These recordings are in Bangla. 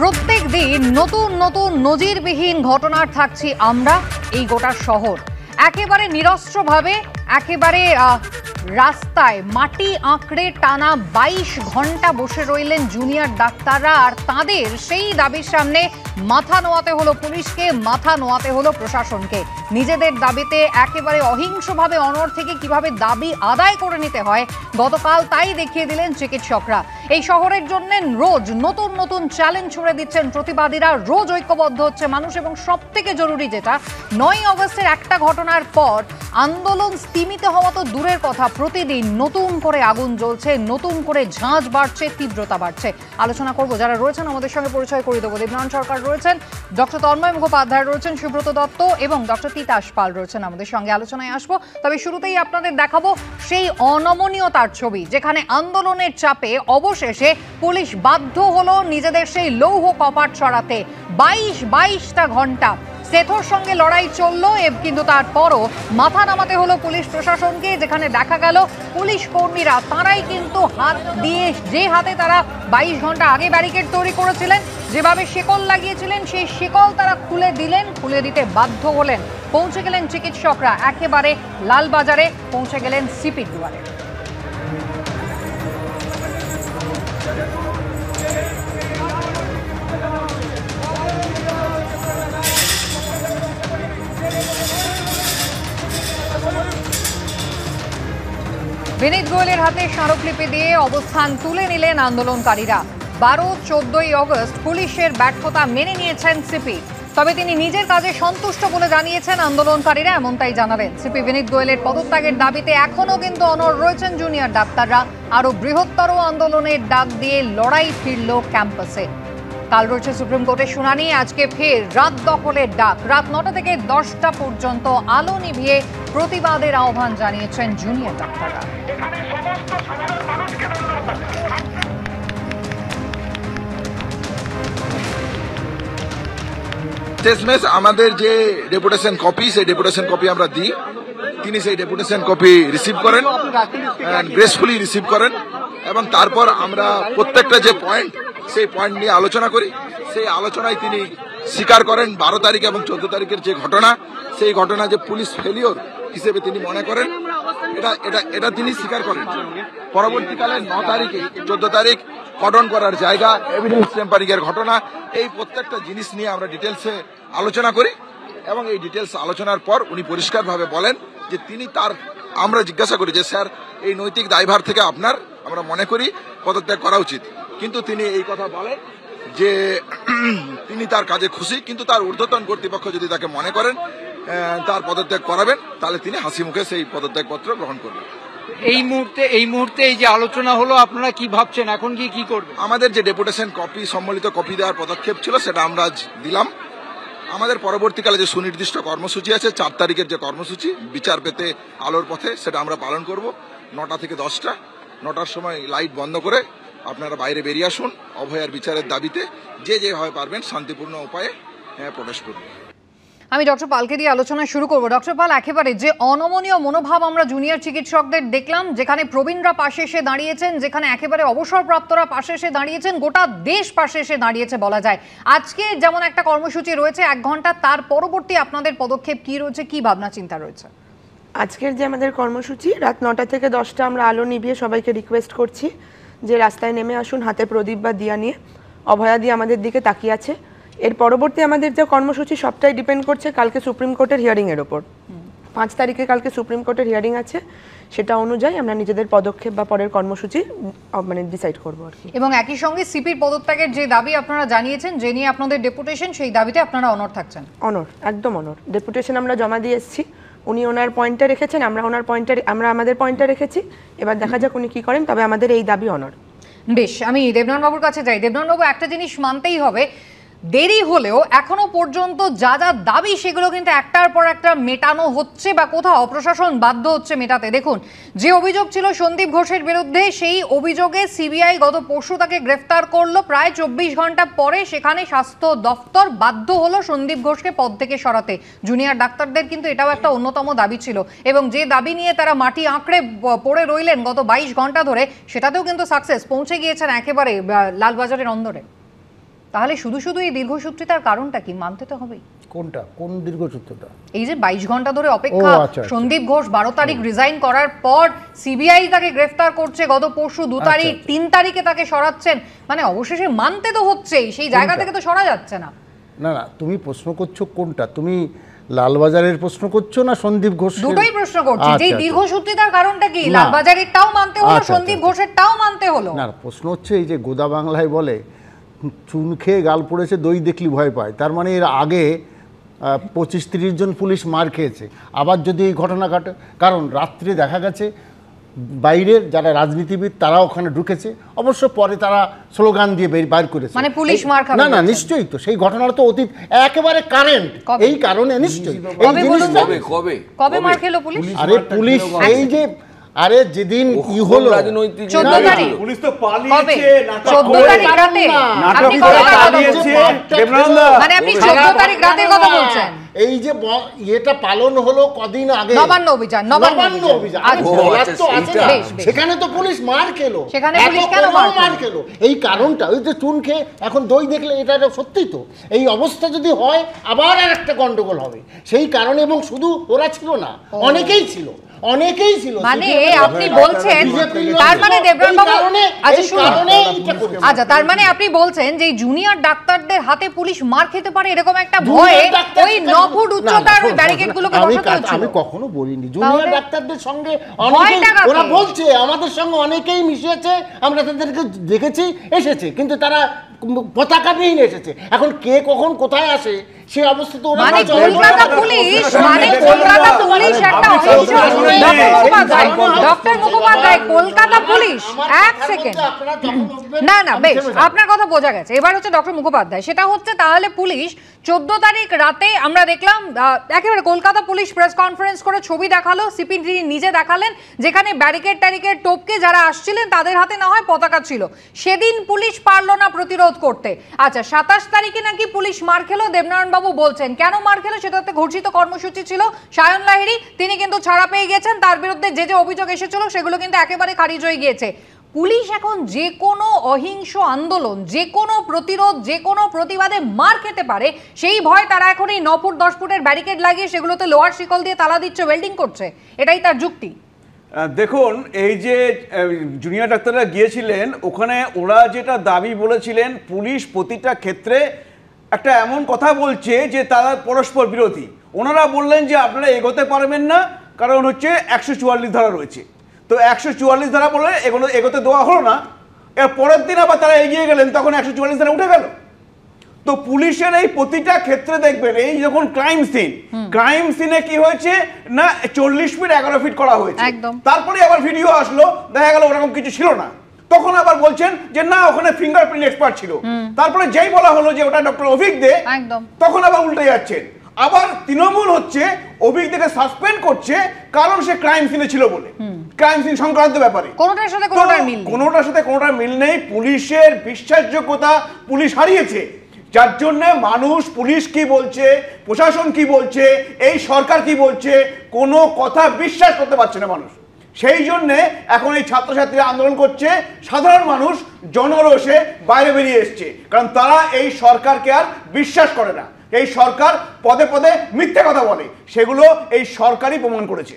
প্রত্যেক দিন নতুন নতুন নজিরবিহীন ঘটনার থাকছি আমরা এই গোটা শহর। একেবারে নিরস্ত্রভাবে একেবারে রাস্তায় মাটি আঁকড়ে টানা 22 ঘন্টা বসে রইলেন জুনিয়র ডাক্তাররা, আর তাদের সেই দাবির সামনে মাথা নোয়াতে হলো পুলিশকে, মাথা নোয়াতে হলো প্রশাসনকে। নিজেদের দাবিতে একেবারে অহিংসভাবে অনড় থেকে কিভাবে দাবি আদায় করে নিতে হয় গতকাল তাই দেখিয়ে দিলেন চিকিৎসকরা। এই শহরের জন্য রোজ নতুন নতুন চ্যালেঞ্জ ছুড়ে দিচ্ছেন প্রতিবাদীরা, রোজ ঐক্যবদ্ধ হচ্ছে মানুষ, এবং সব থেকে জরুরি যেটা 9 আগস্টের একটা ঘটনার পর আন্দোলন স্তিমিত হওয়া তো দূরের কথা, প্রতিদিন নতুন করে আগুন জ্বলছে, নতুন করে ঝাঁজ বাড়ছে, তীব্রতা বাড়ছে। আলোচনা করব যারা রয়েছেন আমাদের সঙ্গে, পরিচয় করিয়ে দেবো। দেবনারায়ণ সরকার রয়েছেন, ডক্টর তন্ময় মুখোপাধ্যায় রয়েছেন, সুব্রত দত্ত এবং ডক্টর তিতাস পাল রয়েছেন আমাদের সঙ্গে। আলোচনায় আসবো, তবে শুরুতেই আপনাদের দেখাবো সেই অনমনীয়তার ছবি যেখানে আন্দোলনের চাপে অবশেষে পুলিশ বাধ্য হলো নিজেদের সেই লৌহ কপাট সরাতে। 22টা ঘন্টা সেথর সঙ্গে লড়াই চললো, কিন্তু তারপরও মাথা নামাতে হলো পুলিশ প্রশাসনকে, যেখানে দেখা গেল পুলিশ কর্মীরা তারাই কিন্তু হাত দিয়ে, যে হাতে তারা 22 ঘন্টা আগে ব্যারিকেড তৈরি করেছিলেন, যেভাবে শিকল লাগিয়েছিলেন সেই শিকল তারা খুলে দিলেন, খুলে দিতে বাধ্য হলেন। পৌঁছে গেলেন চিকিৎসকরা একেবারে লালবাজারে, পৌঁছে গেলেন সিপির দুয়ারে। বিনীত গোয়েলের হাতে স্মারকলিপি দিয়ে অবস্থান তুলে নিলেন আন্দোলনকারীরা। 12-14 আগস্ট পুলিশের ব্যর্থতা মেনে নিয়েছেন সিপি, তবে তিনি নিজের কাজে সন্তুষ্ট বলে জানিয়েছেন আন্দোলনকারীরা, এমনটাই জানালেন। সিপি বিনীত গোয়েলের পদত্যাগের দাবিতে এখনও কিন্তু অনড় রয়েছেন জুনিয়র ডাক্তাররা। আরও বৃহত্তর আন্দোলনের ডাক দিয়ে লড়াই ফিরল ক্যাম্পাসে। কাল রয়েছে সুপ্রিম কোর্টের শুনানি, আজকে ফের রাত দখলের ডাক। রাত 9টা থেকে 10টা পর্যন্ত আলো নিভিয়ে প্রতিবাদের আহ্বান জানিয়েছেন জুনিয়র ডাক্তাররা। শেষমেশ আমাদের যে ডেপুটেশন কপি, সেই ডেপুটেশন কপি আমরা দিই, তিনি সেই ডেপুটেশন কপি রিসিভ করেন, গ্রেসফুলি রিসিভ করেন, এবং তারপর আমরা প্রত্যেকটা যে পয়েন্ট, সেই পয়েন্ট নিয়ে আলোচনা করি। সেই আলোচনায় তিনি স্বীকার করেন 12 তারিখ এবং 14 তারিখের যে ঘটনা, সেই ঘটনা যে পুলিশ ফেলিওর হিসেবে তিনি মনে করেন, এটা তিনি স্বীকার করেন। পরবর্তীকালে 9 তারিখে 14 তারিখ কর্ডন করার জায়গা, এভিডেন্স টেম্পারিং এর ঘটনা, এই প্রত্যেকটা জিনিস নিয়ে আমরা ডিটেলসে আলোচনা করি, এবং এই ডিটেলস আলোচনার পর উনি পরিষ্কারভাবে বলেন যে তিনি আমরা জিজ্ঞাসা করি যে স্যার এই নৈতিক দায়ভার থেকে আমরা মনে করি পদত্যাগ করা উচিত, কিন্তু তিনি এই কথা বলেন যে তিনি তার কাজে খুশি, কিন্তু তার ঊর্ধ্বতন কর্তৃপক্ষ যদি তাকে মনে করেন তার পদত্যাগ করাবেন, তাহলে তিনি হাসি মুখে সেই পদত্যাগপত্র গ্রহণ করবেন। এই মুহূর্তে এই যে আলোচনা হলো, আপনারা কি ভাবছেন, এখন কি করবেন? আমাদের যে ডেপুটেশন কপি, সম্মিলিত কপি দেওয়ার পদক্ষেপ ছিল, সেটা আমরা আজ দিলাম। আমাদের পরবর্তীকালে যে সুনির্দিষ্ট কর্মসূচি আছে, 4 তারিখের যে কর্মসূচি বিচার পেতে আলোর পথে, সেটা আমরা পালন করব 9টা থেকে 10টা। 9টার সময় লাইট বন্ধ করে আপনারা বাইরে বেরিয়ে আসুন, অভয়ার বিচারের দাবিতে যেভাবে পারবেন শান্তিপূর্ণ উপায়ে প্রবেশ করুন। আমি ডক্টর পালকে দিয়ে আলোচনা শুরু করব। ডক্টর পাল, একেবারে যে অনমনীয় মনোভাব আমরা জুনিয়র চিকিৎসকদের দেখলাম, যেখানে প্রবীণরা পাশে এসে দাঁড়িয়েছেন, যেখানে একেবারে অবসরপ্রাপ্তরা পাশে এসে দাঁড়িয়েছেন, গোটা দেশ পাশে এসে দাঁড়িয়েছে বলা যায়। আজকে যেমন একটা কর্মসূচি রয়েছে 1 ঘন্টা, তার পরবর্তী আপনাদের পদক্ষেপ কি রয়েছে, কি ভাবনা চিন্তা রয়েছে? আজকের যে আমাদের কর্মসূচি, রাত 9টা থেকে 10টা আমরা আলো নিভিয়ে সবাইকে রিকোয়েস্ট করছি যে রাস্তায় নেমে আসুন হাতে প্রদীপ বা দিয়া নিয়ে। অভয়া দিয়ে আমাদের দিকে তাকিয়ে আছে। এর পরবর্তী আমাদের যে কর্মসূচি সবটাই ডিপেন্ড করছে কালকে সুপ্রিম কোর্টের হিয়ারিং এর ওপর। 5 তারিখে কালকে সুপ্রিম কোর্টের হিয়ারিং আছে, সেটা অনুযায়ী আমরা নিজেদের পদক্ষেপ বা পরের কর্মসূচি ডিসাইড করবো আর কি। এবং একই সঙ্গে সিপির পদত্যাগের যে দাবি আপনারা জানিয়েছেন, যে নিয়ে আপনাদের ডেপুটেশন, সেই দাবিতে আপনারা অনড় থাকছেন? অনড়, একদম অনড়। ডেপুটেশন আমরা জমা দিয়ে এসেছি, উনি ওনার পয়েন্টটা রেখেছেন, আমরা আমাদের পয়েন্টটা রেখেছি। এবার দেখা যাক উনি কি করেন, তবে আমাদের এই দাবি অনড়। বেশ, আমি দেবনারায়ণ বাবুর কাছে যাই। দেবনারায়ণ বাবু, একটা জিনিস মানতেই হবে, দেরি হলেও এখনো পর্যন্ত যা দাবি সেগুলো কিন্তু একটার পর একটা মেটানো হচ্ছে, বা কোথাও প্রশাসন বাধ্য হচ্ছে মেটাতে। দেখুন, যে অভিযোগ ছিল সন্দীপ ঘোষের বিরুদ্ধে, সেই অভিযোগে সিবিআই গত পরশু তাকে গ্রেফতার করলো। প্রায় 24 ঘন্টা পরে সেখানে স্বাস্থ্য দফতর বাধ্য হলো সন্দীপ ঘোষকে পদ থেকে সরাতে। জুনিয়র ডাক্তারদের কিন্তু এটাও একটা অন্যতম দাবি ছিল, এবং যে দাবি নিয়ে তারা মাটি আঁকড়ে পড়ে রইলেন গত 22 ঘন্টা ধরে, সেটাতেও কিন্তু সাকসেস পৌঁছে গিয়েছেন একেবারে লালবাজারের অন্দরে। তাহলে শুধু শুধু এই দীর্ঘসূত্রিতার কারণটা কি মানতে তো হবেই। কোনটা, কোন দীর্ঘসূত্রতা? এই যে 22 ঘন্টা ধরে অপেক্ষা, আচ্ছা। সন্দীপ ঘোষ 12 তারিখ রিজাইন করার পর সিবিআই তাকে গ্রেফতার করছে, গত পরশু 2 তারিখ, 3 তারিখে তাকে সরাচ্ছেন, মানে অবশেষে মানতে তো হচ্ছেই, সেই জায়গা থেকে তো সরা যাচ্ছে না। না না, তুমি প্রশ্ন করছো কোনটা? তুমি লালবাজারের প্রশ্ন করছো না সন্দীপ ঘোষ? দুটোই প্রশ্ন করছি। যে দীর্ঘসূত্রিতার কারণটা কি, লালবাজারেরটাও মানতে হলো, সন্দীপ ঘোষেরটাও মানতে হলো। না, প্রশ্ন হচ্ছে এই যে গোদা বাংলায় বলে চুন খেয়ে গাল পড়েছে দই দেখলি ভয় পায়, তার মানে এর আগে 25-30 জন পুলিশ মার খেয়েছে। আবার যদি এই ঘটনা ঘটে, কারণ রাত্রে দেখা গেছে বাইরের যারা রাজনীতিবিদ তারা ওখানে ঢুকেছে, অবশ্য পরে তারা স্লোগান দিয়ে বাইর করেছে, মানে পুলিশ মার খাবে। না না, নিশ্চয়ই তো সেই ঘটনাটা তো অতীত, একেবারে কারেন্ট, এই কারণে নিশ্চয়ই এই জিনিসটা কবে মার খেলো পুলিশ? আরে পুলিশ এই যে আরে যেদিন কি হলো রাজনৈতিক 14 তারিখ পুলিশ তো পালিয়েছে, 14 তারিখ রাতে আপনি কবে পালিয়েছে? মানে আপনি 14 তারিখ রাতের কথা বলছেন? এই যে এটা পালন হলো কদিন আগে, নবান্ন অভিযান। সেখানে তো পুলিশ মার খেলো, সেখানে পুলিশ কেন মার খেলো? এই কারণটা ওই যে চুন খেয়ে এখন দই দেখলে এটা সত্যি তো এই অবস্থা যদি হয় আবার আর একটা গন্ডগোল হবে, সেই কারণে। এবং শুধু ওরা ছিল না, অনেকেই ছিল। মানে আপনি বলছেন, তার মানে দেবরাম বাবু, আচ্ছা তার মানে আপনি বলছেন যে জুনিয়র ডাক্তারদের হাতে পুলিশ মার খেতে পারে এরকম একটা ভয়ে ওই 9 ফুট উচ্চতার ওই ব্যারিকেডগুলোকে বসাতে হচ্ছে। আমি কখনো বলিনি জুনিয়র ডাক্তারদের সঙ্গে, অনেকেই ওরা বলছে আমাদের সঙ্গে অনেকেই মিশেছে, আমরা তাদেরকে দেখেছি এসেছে, কিন্তু তারা পতাকাবিহীন এসেছে। এখন কে কখন কোথায় আসে সেই অবস্থা তো ওরা, মানে কলকাতা পুলিশ, মানে কলকাতা পুলিশ একটা ডক্টর মুখোপাধ্যায়, কলকাতা পুলিশ, এক সেকেন্ড, না না বেশ আপনার কথা বোঝা গেছে। এবার হচ্ছে ডক্টর মুখোপাধ্যায়, সেটা হচ্ছে তাহলে পুলিশ 14 তারিখ রাতে আমরা দেখলাম একেবারে কলকাতা পুলিশ প্রেস কনফারেন্স করে ছবি দেখালো, সিপি নিজে দেখালেন, যেখানে ব্যারিকেড ট্যারিকেড টপকে যারা আসছিলেন তাদের হাতে না হয় পতাকা ছিল। সেদিন পুলিশ পারলো না প্রতিরোধ করতে। আচ্ছা 27 তারিখে নাকি পুলিশ মার খেলো, দেবনারায়ণ বাবু বলছেন কেন মার খেলো, সেটাতে ঘোষিত কর্মসূচি ছিল। সায়ন লাহিড়ী তিনি কিন্তু ছাড়া পেয়ে গেছেন, তার বিরুদ্ধে যে যে অভিযোগ এসেছিল সেগুলো কিন্তু একেবারে খারিজ হয়ে গিয়েছে। পুলিশ এখন যে কোনো অহিংস আন্দোলন, যে কোনো প্রতিরোধ, যে কোনো প্রতিবাদে মার খেতে পারে, সেই ভয় তারা এখন এই 9 ফুট 10 ফুটের ব্যারিকেড লাগিয়ে সেগুলোতে লোহার শিকল দিয়ে তালা দিচ্ছে, ওয়েল্ডিং করছে, এটাই তার যুক্তি। দেখুন এই যে জুনিয়র ডাক্তাররা গিয়েছিলেন ওখানে, ওরা যেটা দাবি বলেছিলেন, পুলিশ প্রতিটা ক্ষেত্রে একটা এমন কথা বলছে যে তারা পরস্পর বিরোধী। ওনারা বললেন যে আপনারা এগোতে পারবেন না, কারণ হচ্ছে 144 ধারা রয়েছে। তো 144 ধারা বলে এগোতে দেওয়া হলো না। এর পরের দিন আবার তারা এগিয়ে গেলেন, তখন 144 ধারা উঠে গেল। তো পুলিশের এই প্রতিটা ক্ষেত্রে দেখবেন, এই যখন ক্রাইম সিনে কি হয়েছে না 40 ফিট 11 ফিট করা হয়েছে, তারপরে আবার ভিডিও আসলো, দেখা গেল ওরকম কিছু ছিল না, তখন আবার বলছেন যে না ওখানে ফিঙ্গারপ্রিন্ট এক্সপার্ট ছিল। তারপরে যেই বলা হলো যে ওটা ডক্টর অভিক দে, তখন আবার উল্টে যাচ্ছেন। আবার তৃণমূল হচ্ছে অভিক থেকে সাসপেন্ড করছে কারণ সে ক্রাইম সিনে ছিল বলে, ক্রাইম সিন সংক্রান্ত ব্যাপারে কোনোটার সাথে কোনোটার মিল নেই। পুলিশের বিশ্বাসযোগ্যতা পুলিশ হারিয়েছে, যার জন্য মানুষ পুলিশ কি বলছে, প্রশাসন কি বলছে, এই সরকার কি বলছে, কোনো কথা বিশ্বাস করতে পারছে না মানুষ। সেই জন্যে এখন এই ছাত্রছাত্রীরা আন্দোলন করছে, সাধারণ মানুষ জনরোষে বাইরে বেরিয়ে এসছে, কারণ তারা এই সরকারকে আর বিশ্বাস করে না। এই সরকার পদে পদে মিথ্যে কথা বলে, সেগুলো এই সরকারই প্রমাণ করেছে।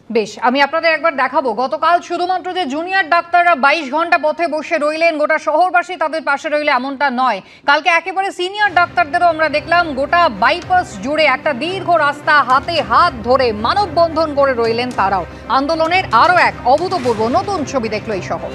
বেশ, আমি আপনাদের একবার দেখাবো গতকাল শুধুমাত্র যে জুনিয়র ডাক্তাররা 22 ঘন্টা পথে বসে রইলেন, গোটা শহরবাসী তাদের পাশে রইলে এমনটা নয়। কালকে একেবারে সিনিয়র ডাক্তারদেরও আমরা দেখলাম গোটা বাইপাস জুড়ে একটা দীর্ঘ রাস্তা হাতে হাত ধরে মানববন্ধন করে রইলেন তারাও। আন্দোলনের আরো এক অভূতপূর্ব নতুন ছবি দেখলো এই শহর।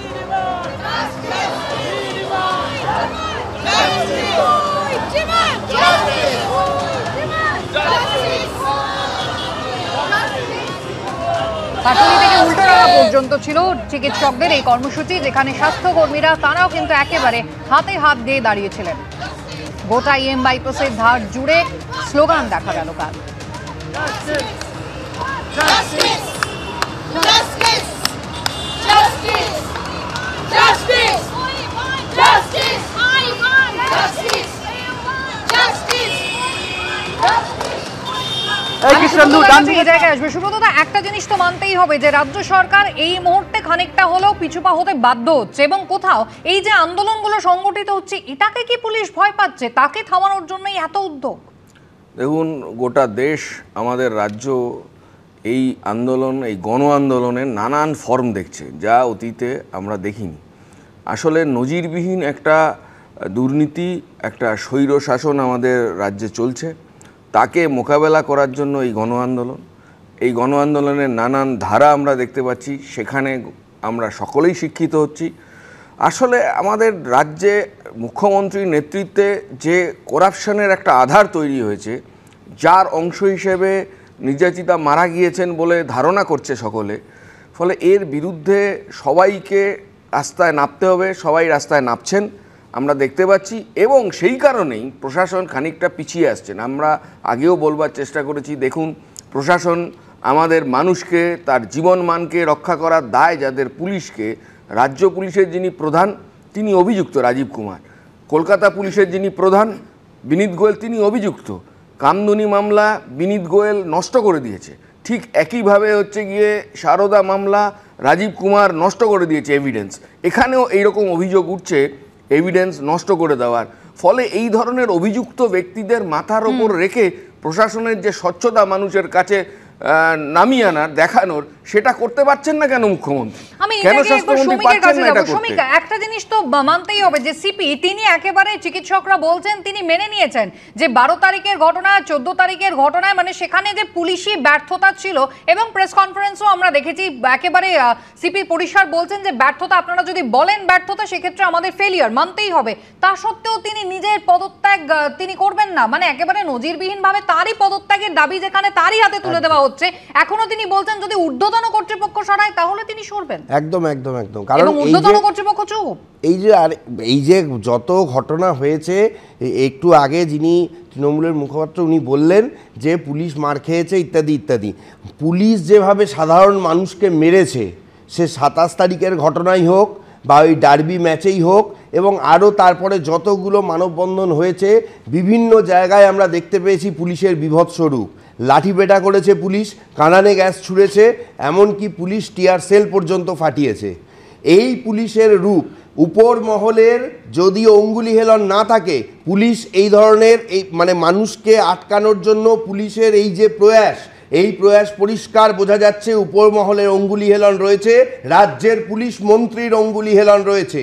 পাটুলি থেকে উল্টোডাঙ্গা পর্যন্ত ছিল চিকিৎসকদের এই কর্মসূচি, যেখানে স্বাস্থ্যকর্মীরা তারাও কিন্তু একেবারে হাতে হাত দিয়ে দাঁড়িয়েছিলেন। গোটা ইএম বাইপাসের ধার জুড়ে স্লোগান দেখা গেল কাল। এই জায়গায় আসবে সুব্রতদা, একটা জিনিস তো মানতেই হবে যে রাজ্য সরকার এই মুহূর্তে খানিকটা হলেও পিছুপা হতে বাধ্য হচ্ছে, এবং কোথাও এই যে আন্দোলনগুলো সংগঠিত হচ্ছে এটাকে কি পুলিশ ভয় পাচ্ছে? তাকে থামানোর জন্যই এত উদ্যোগ? দেখুন, গোটা দেশ, আমাদের রাজ্য এই আন্দোলন, এই গণ আন্দোলনের নানান ফর্ম দেখছে, যা অতীতে আমরা দেখিনি। আসলে নজিরবিহীন একটা দুর্নীতি, একটা স্বৈর শাসন আমাদের রাজ্যে চলছে। তাকে মোকাবেলা করার জন্য এই গণ আন্দোলন, এই গণ আন্দোলনের নানান ধারা আমরা দেখতে পাচ্ছি, সেখানে আমরা সকলেই শিক্ষিত হচ্ছি। আসলে আমাদের রাজ্যে মুখ্যমন্ত্রীর নেতৃত্বে যে করাপশনের একটা আধার তৈরি হয়েছে, যার অংশ হিসেবে নির্যাতিতা মারা গিয়েছেন বলে ধারণা করছে সকলে, ফলে এর বিরুদ্ধে সবাইকে রাস্তায় নামতে হবে, সবাই রাস্তায় নামছেন আমরা দেখতে পাচ্ছি, এবং সেই কারণেই প্রশাসন খানিকটা পিছিয়ে আসছেন। আমরা আগেও বলবার চেষ্টা করেছি, দেখুন প্রশাসন আমাদের মানুষকে, তার জীবনমানকে রক্ষা করার দায় যাদের পুলিশকে, রাজ্য পুলিশের যিনি প্রধান তিনি অভিযুক্ত রাজীব কুমার, কলকাতা পুলিশের যিনি প্রধান বিনীত গোয়েল তিনি অভিযুক্ত। কামদুনি মামলা বিনীত গোয়েল নষ্ট করে দিয়েছে, ঠিক একইভাবে হচ্ছে গিয়ে সারদা মামলা রাজীব কুমার নষ্ট করে দিয়েছে এভিডেন্স। এখানেও এইরকম অভিযোগ উঠছে এভিডেন্স নষ্ট করে দেওয়ার। ফলে এই ধরনের অভিযুক্ত ব্যক্তিদের মাথার ওপর রেখে প্রশাসনের যে স্বচ্ছতা মানুষের কাছে নামিয়ে আনার, দেখানোর, সেটা করতে পারছেন না কেন মুখ্যমন্ত্রী? কেন স্বাস্থ্যমন্ত্রী পারছেন না এটা করতে? একটা জিনিস তো মানতেই হবে যে সিপি তিনি একেবারে, চিকিৎসকরা বলছেন তিনি মেনে নিয়েছেন যে 12 তারিখের ঘটনা, 14 তারিখের ঘটনায় মানে সেখানে যে পুলিশি ব্যর্থতা ছিল, এবং প্রেস কনফারেন্সও আমরা দেখেছি একেবারে সিপি পরিষ্কার বলছেন যে ব্যর্থতা, আপনারা যদি বলেন ব্যর্থতা সেক্ষেত্রে আমাদের ফেলিয়ার মানতেই হবে। তা সত্ত্বেও তিনি নিজের পদত্যাগ তিনি করবেন না, মানে একেবারে নজিরবিহীন ভাবে তারই পদত্যাগের দাবি যেখানে তারই হাতে তুলে দেওয়া হচ্ছে, এখনো তিনি বলছেন যদি ঊর্ধ্বতন কর্তৃপক্ষ সরায় তাহলে তিনি সরবেন। একদম একদম একদম, কারণ ঊর্ধ্বতন কর্তৃপক্ষ চুপ। এই যে যত ঘটনা হয়েছে, একটু আগে যিনি তৃণমূলের মুখপাত্র উনি বললেন যে পুলিশ মার খেয়েছে ইত্যাদি ইত্যাদি। পুলিশ যেভাবে সাধারণ মানুষকে মেরেছে, সে 27 তারিখের ঘটনাই হোক বা ওই ডার্বি ম্যাচেই হোক, এবং আরও তারপরে যতগুলো মানববন্ধন হয়েছে বিভিন্ন জায়গায় আমরা দেখতে পেয়েছি পুলিশের বীভৎস রূপ। লাঠিপেটা করেছে পুলিশ, কাঁদানে গ্যাস ছুঁড়েছে, এমনকি পুলিশ টিয়ার সেল পর্যন্ত ফাটিয়েছে। এই পুলিশের রূপ, উপর মহলের যদি অঙ্গুলি হেলন না থাকে, পুলিশ এই ধরনের মানে মানুষকে আটকানোর জন্য পুলিশের এই যে প্রয়াস, এই প্রয়াস পরিষ্কার বোঝা যাচ্ছে উপর মহলের অঙ্গুলি হেলন রয়েছে, রাজ্যের পুলিশ মন্ত্রীর অঙ্গুলি হেলন রয়েছে,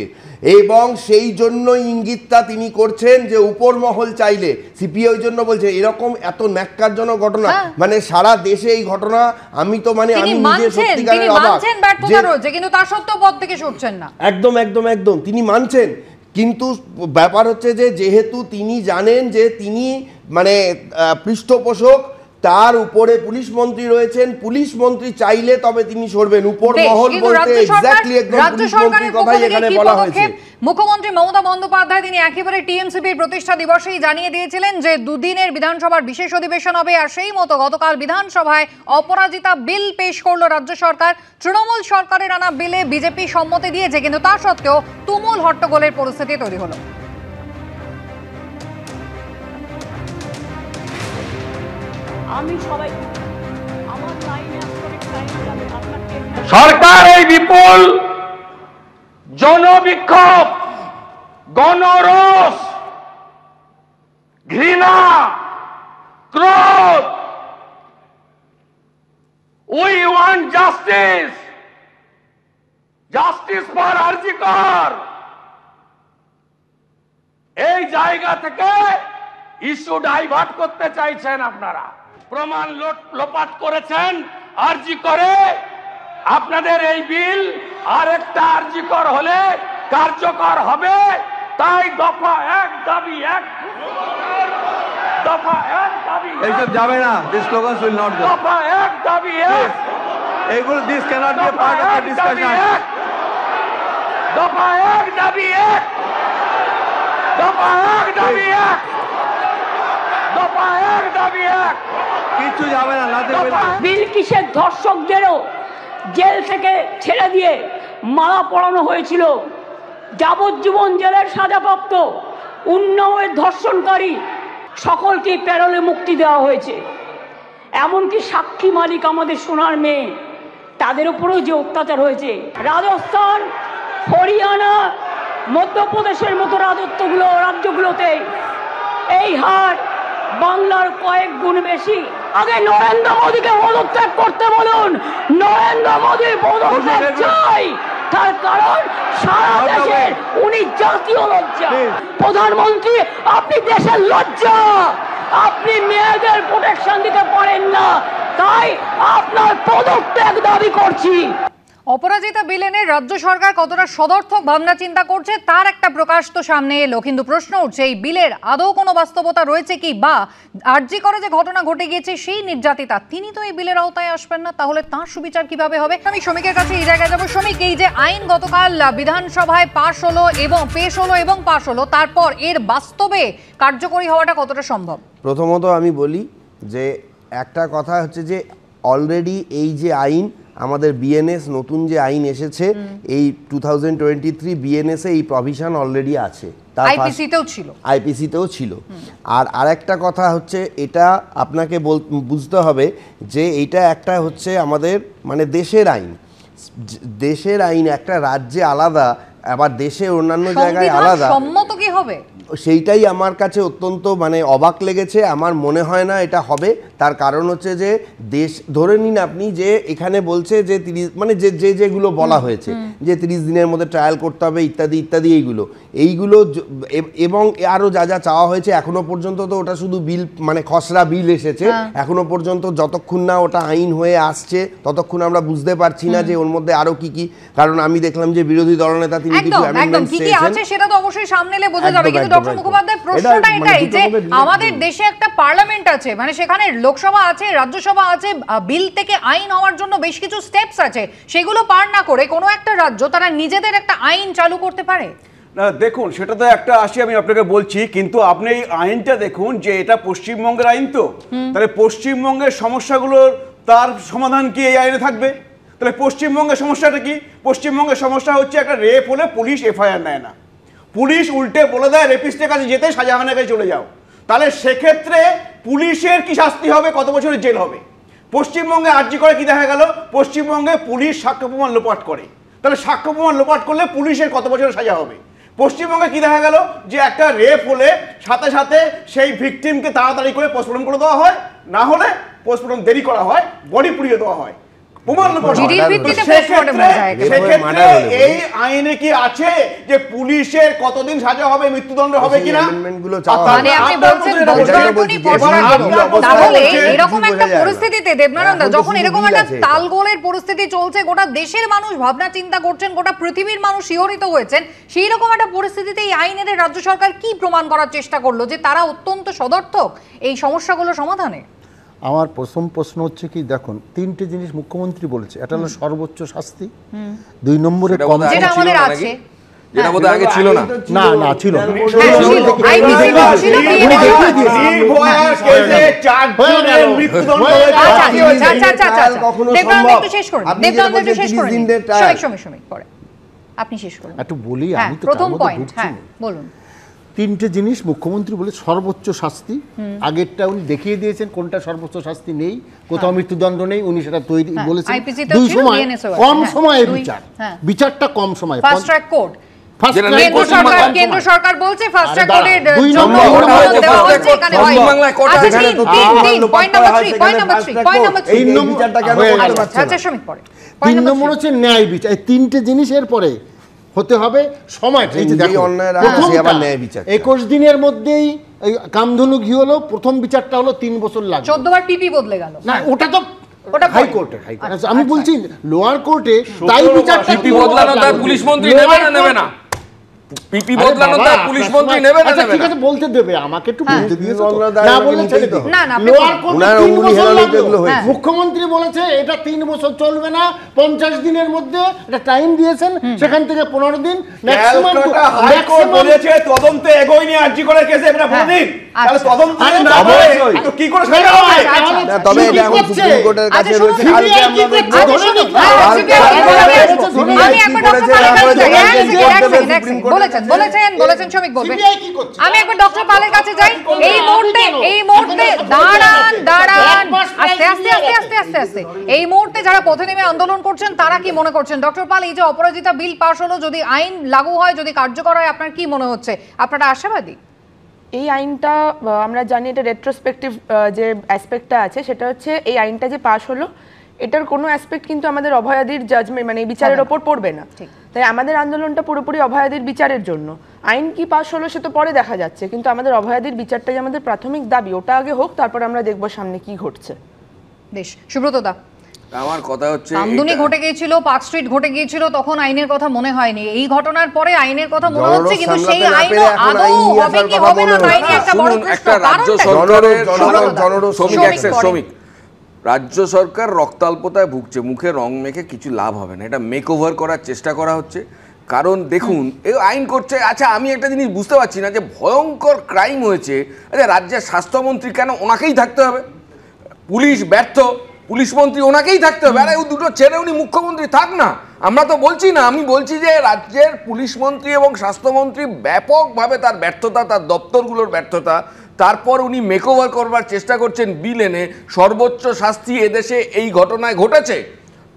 এবং সেই জন্য ইঙ্গিতটা তিনি করছেন যে উপর মহল চাইলে, সিপিআই ওই জন্য বলছে এরকম এত ন্যাক্কারজনক ঘটনা, মানে সারা দেশে এই ঘটনা, আমি তো মানে আমি নিজে সত্যিকারের অবাক যে কিন্তু তার সত্ত্বেও পদ থেকে সরছেন না। একদম একদম একদম তিনি মানছেন, কিন্তু ব্যাপার হচ্ছে যে যেহেতু তিনি জানেন যে তিনি মানে পৃষ্ঠপোষক, তার উপরে পুলিশ মন্ত্রী রয়েছেন, পুলিশ মন্ত্রী চাইলে তবে তিনি সরবেন। উপর মহল বলতে এক্স্যাক্টলি একদম পুলিশ মন্ত্রীর কথাই এখানে বলা হয়েছে। মুখ্যমন্ত্রী মমতা বন্দ্যোপাধ্যায় তিনি একেবারে টিএমসিপির প্রতিষ্ঠা দিবসেই জানিয়ে দিয়েছিলেন যে দুদিনের বিধানসভার বিশেষ অধিবেশন হবে, আর সেই মতো গতকাল বিধানসভায় অপরাজিতা বিল পেশ করলো রাজ্য সরকার। তৃণমূল সরকারের আনা বিলে বিজেপি সম্মতি দিয়েছে, কিন্তু তা সত্ত্বেও তুমুল হট্টগোলের পরিস্থিতি তৈরি হলো। সরকার এই বিপুল জনবিক্ষোভ, গণরোষ, ঘৃণা, ক্রোধ, we want justice, justice for RG Kar, এই জায়গা থেকে ইস্যু ডাইভার্ট করতে চাইছেন আপনারা। প্রমাণ লোপাট করেছেন আরজি করে। আপনাদের এই বিল আরেকটা আরজি কর হলে কার্যকর হবে, তাই দফা 1 দাবি 1, দফা 1 দাবি এইসব যাবে না, this slogans will not go. দফা 1 দাবি 1, এইগুলো this cannot be part of the discussion. দফা 1 দাবি 1, দফা 1 দাবি 1, দফা 1 দাবি 1, কিছু যাবে না। বিলকিসের ধর্ষকদেরও জেল থেকে ছেড়ে দিয়ে মালা পরানো হয়েছিল, যাবজ্জীবন জেলের সাজাপ্রাপ্ত উন্নাওয়ের ধর্ষণকারী সকলকে প্যারোলে মুক্তি দেওয়া হয়েছে। এমনকি সাক্ষী মালিক আমাদের সোনার মেয়ে, তাদের উপরেও যে অত্যাচার হয়েছে, রাজস্থান, হরিয়ানা, মধ্যপ্রদেশের মতো রাজ্যগুলোতে এই হার বাংলার কয়েক গুণ বেশি। আগে নরেন্দ্র মোদীকে পদত্যাগ করতে বলুন, নরেন্দ্র মোদী পদত্যাগ চাই, তার কারণ সারা দেশের উনি জাতীয় লজ্জা। প্রধানমন্ত্রী, আপনি দেশের লজ্জা, আপনি মেয়েদের প্রোটেকশন দিতে পারেন না, তাই আপনার পদত্যাগ দাবি করছি। অপরাজিতা বিল এনে রাজ্য সরকার কতটা সদর্থক ভাবনা চিন্তা করছে তার একটা প্রকাশ তো সামনে এলো, কিন্তু প্রশ্ন উঠছে এই বিলের আদৌ কোনো বাস্তবতা রয়েছে কি, বা আরজি করে যে ঘটনা ঘটে গিয়েছে সেই নির্যাতিতা তিনি তো এই বিলের আওতায় আসবেন না, তাহলে তার সুবিচার কিভাবে হবে? আমি শ্রমিকের কাছে এই জায়গায় যাবো। শ্রমিক, এই যে আইন গতকাল বিধানসভায় পাশ হলো এবং পাশ হলো, তারপর এর বাস্তবে কার্যকরী হওয়াটা কতটা সম্ভব? প্রথমত আমি বলি যে একটা কথা হচ্ছে যে অলরেডি এই যে আইন আমাদের বিএনএস নতুন যে আইন এসেছে এই 2023 বিএনএস এ এই প্রভিশন অলরেডি আছে, তার আইপিসিতেও ছিল। আর আরেকটা কথা হচ্ছে এটা আপনাকে বুঝতে হবে যে এটা একটা হচ্ছে আমাদের মানে দেশের আইন একটা রাজ্যে আলাদা, আবার দেশের অন্যান্য জায়গায় আলাদা। সম্মত কি হবে? সেইটাই আমার কাছে অত্যন্ত মানে অবাক লেগেছে। আমার মনে হয় না এটা হবে। তার কারণ হচ্ছে যে দেশ ধরে নিন আপনি যে এখানে বলছে যে 30 মানে যেগুলো বলা হয়েছে যে 30 দিনের মধ্যে ট্রায়াল করতে হবে ইত্যাদি ইত্যাদি, এইগুলো এবং আরও যা যা চাওয়া হয়েছে এখনো পর্যন্ত তো ওটা শুধু বিল মানে খসড়া বিল এসেছে, এখনো পর্যন্ত যতক্ষণ না ওটা আইন হয়ে আসছে ততক্ষণ আমরা বুঝতে পারছি না যে ওর মধ্যে আরো কি কি। কারণ আমি দেখলাম যে বিরোধী দলনেতা তিনি কিছু অ্যামেন্ডমেন্টস চেয়েছেন, সেটা তো অবশ্যই সামনে এলে বোঝা যাবে। কিন্তু ডক্টর মুখোপাধ্যায়, প্রশ্নটা এটাই যে আমাদের দেশে একটা পার্লামেন্ট আছে, মানে সেখানে লোকসভা আছে, রাজ্যসভা আছে, বিল থেকে আইন হওয়ার জন্য বেশ কিছু স্টেপস আছে, সেগুলো পার না করে কোনো একটা রাজ্য তারা নিজেদের একটা আইন চালু করতে পারে? না দেখুন, সেটা তো একটা আসি আমি আপনাকে বলছি, কিন্তু আপনি এই আইনটা দেখুন যে এটা পশ্চিমবঙ্গের আইন, তো তাহলে পশ্চিমবঙ্গের সমস্যাগুলোর তার সমাধান কি এই আইনে থাকবে? তাহলে পশ্চিমবঙ্গের সমস্যাটা কি? পশ্চিমবঙ্গের সমস্যা হচ্ছে একটা রেপ হলে পুলিশ এফআইআর নেয় না, পুলিশ উল্টে বলে দেয় রেপিস্টের কাছে যেতে শাহজাহানের কাছে চলে যাও। তাহলে সেক্ষেত্রে পুলিশের কি শাস্তি হবে, কত বছরের জেল হবে? পশ্চিমবঙ্গে আরজি করে কি দেখা গেল, পশ্চিমবঙ্গে পুলিশ সাক্ষ্য প্রমাণ লোপাট করে, তাহলে সাক্ষ্য প্রমাণ লোপাট করলে পুলিশের কত বছরের সাজা হবে? পশ্চিমবঙ্গে কি দেখা গেল যে একটা রেপ হলে সাথে সাথে সেই ভিকটিমকে তাড়াতাড়ি করে পোস্টমর্টম করে দেওয়া হয়, না হলে পোস্টমর্টম দেরি করা হয়, বডি পুড়িয়ে দেওয়া হয়, এই আইনে কি আছে যে পুলিশের কতদিন সাজা হবে, মৃত্যুদণ্ড হবে কিনা? এরকম একটা পরিস্থিতিতে দেবনানন্দা, যখন এরকম একটা তালগোলের পরিস্থিতি চলছে, গোটা দেশের মানুষ ভাবনা চিন্তা করছেন, গোটা পৃথিবীর মানুষ শিহরিত হয়েছেন, সেই রকম একটা পরিস্থিতিতে এই আইনের রাজ্য সরকার কি প্রমাণ করার চেষ্টা করলো যে তারা অত্যন্ত সদর্থক এই সমস্যাগুলো সমাধানে? আমার প্রথম প্রশ্ন হচ্ছে কি, দেখুন তিনটে জিনিস মুখ্যমন্ত্রী বলেছে, এটা হলো সর্বোচ্চ শাস্তি, 2 নম্বরে কম, যেটা আমাদের আছে, যেটা বোধহয় আগে ছিল না, না ছিল না, একটু বলি আমি তো প্রথম পয়েন্ট। হ্যাঁ বলুন। 3টে জিনিস মুখ্যমন্ত্রী বলে সর্বোচ্চ শাস্তি, আগেরটা উনি দেখিয়ে দিয়েছেন কোনটা সর্বোচ্চ শাস্তি নেই, কোথাও মৃত্যুদণ্ড নেই, উনি সেটা তৈরি বলেছেন। 2 সময় কম সময়ে বিচারটা কম সময়, ফাস্ট ট্র্যাক কোর্ট, কেন্দ্র সরকার বলছে ফাস্ট ট্র্যাক কোর্টের জন্য দেওয়া হচ্ছে, এখানে হয় পয়েন্ট নাম্বার 3 এই বিচারটা কেন করতে পারছে? আচ্ছা শ্রমিক পরে 3 নম্বর হচ্ছে ন্যায় বিচার। এই 3টে জিনিসের পরে হতে হবে সময়। এই যে দেখো, 21 দিনের মধ্যেই কামধনু ঘি হলো, প্রথম বিচারটা হলো 3 বছর লাগবে, 14 বার পিপি বদলে গেল। না ওটা তো হাইকোর্টে, আমি বলছি লোয়ার কোর্টে তাই বিচারটা পিপি বদলানো তার পুলিশ মন্ত্রী নেবে না নেবে না, পিপি বদলানো তার পুলিশ মন্ত্রী নেবে না নেবে না, ঠিক আছে বলতে দেবে, আমাকে একটু বলতে দিয়েছে, না বললে ছেড়ে দিও। লোয়ার কোর্টে 3 বছর লাগবে, মুখ্যমন্ত্রী বলেছে এটা 3 বছর চলবে না, 50 দিনের মধ্যে এটা টাইম দিয়েছেন, সেখান থেকে 15 দিন ম্যাক্সিমাম। হাইকোর্ট বলেছে তদন্তে এগোয়নি আরজি করে কেসে, এটা বলে দিন, তাহলে তদন্ত না করে তো কি করে সাজা হবে? তবে এটা এখন সুপ্রিম কোর্টের কাছে রয়েছে, কালকে আমরা দেখব। আমি একবার ডক্টর পালের কাছে যাই, দাঁড়ান আস্তে এই মুহূর্তে যারা পথে নেমে আন্দোলন করছেন তারা কি মনে করছেন? ডক্টর পাল, এই যে অপরাজিতা বিল পাশ হলো, যদি আইন লাগু হয়, যদি কার্যকর হয়, আপনার কি মনে হচ্ছে? আপনারা আশাবাদী? এই আইনটা আমরা জানি এটা রেট্রোস্পেক্টিভ যে অ্যাসপেক্টটা আছে সেটা হচ্ছে এই আইনটা যে পাশ হলো এটার কোনো অ্যাসপেক্ট কিন্তু আমাদের অভয়াদির জাজমেন্ট মানে বিচারের ওপর পড়বে না। তাই আমাদের আন্দোলনটা পুরোপুরি অভয়াদির বিচারের জন্য। আইন কি পাশ হলো সে তো পরে দেখা যাচ্ছে, কিন্তু আমাদের অভয়াদির বিচারটাই আমাদের প্রাথমিক দাবি, ওটা আগে হোক, তারপর আমরা দেখবো সামনে কি ঘটছে। বেশ, সুব্রত দা, আমার কথা হচ্ছে আমদুনি ঘটে গিয়েছিল, পার্ক স্ট্রিট ঘটে গিয়েছিল, তখন আইনের কথা মনে হয়নি। এই ঘটনার পরে আইনের কথা মনে হচ্ছে, কিন্তু সেই আইন আদৌ হবে কি হবে না আইনে একটা বড় প্রশ্ন। রাজ্য সরকারের শ্রমিক রাজ্য সরকার রক্তাল্পতায় ভুগছে, মুখে রং মেখে কিছু লাভ হবে না, এটা মেক ওভার করার চেষ্টা করা হচ্ছে। কারণ দেখুন এই আইন করছে, আচ্ছা আমি একটা জিনিস বুঝতে পারছি না যে ভয়ঙ্কর ক্রাইম হয়েছে, আচ্ছা রাজ্যের স্বাস্থ্যমন্ত্রী কেন ওনাকেই থাকতে হবে? পুলিশ ব্যর্থ, পুলিশ মন্ত্রী ওনাকেই থাকতে হবে? আরে ওই দুটো ছেড়ে উনি মুখ্যমন্ত্রী থাক না, আমরা তো বলছি না। আমি বলছি যে রাজ্যের পুলিশ মন্ত্রী এবং স্বাস্থ্যমন্ত্রী ব্যাপকভাবে তার ব্যর্থতা, তার দপ্তরগুলোর ব্যর্থতা, তারপর উনি মেকওভার করবার চেষ্টা করছেন বিল এনে। সর্বোচ্চ শাস্তি এদেশে এই ঘটনায় ঘটেছে।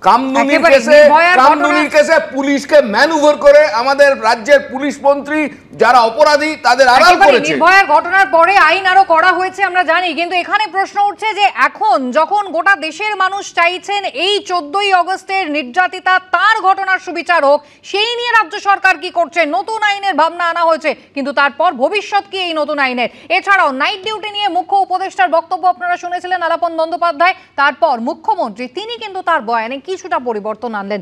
কামদুনির কেসে পুলিশকে ম্যানুভার করে আমাদের রাজ্যের পুলিশ মন্ত্রী যারা অপরাধী তাদের আড়াল করেছে। নির্ভয়ার ঘটনার পরে আইন আরো করা হয়েছে আমরা জানি, কিন্তু এখানে প্রশ্ন উঠছে যে এখন যখন গোটা দেশের মানুষ চাইছেন এই 14ই আগস্টের নির্যাতিতা তার ঘটনার সুবিচার হোক, সেই নিয়ে রাজ্য সরকার কি করছে? নতুন আইনের ভাবনা আনা হয়েছে, কিন্তু তারপর ভবিষ্যৎ কি এই নতুন আইনের? এছাড়াও নাইট ডিউটি নিয়ে মুখ্য উপদেষ্টার বক্তব্য আপনারা শুনেছিলেন, আলাপন বন্দ্যোপাধ্যায়। তারপর মুখ্যমন্ত্রী তিনি কিন্তু তার বয়ানে কিছুটা পরিবর্তন আনলেন।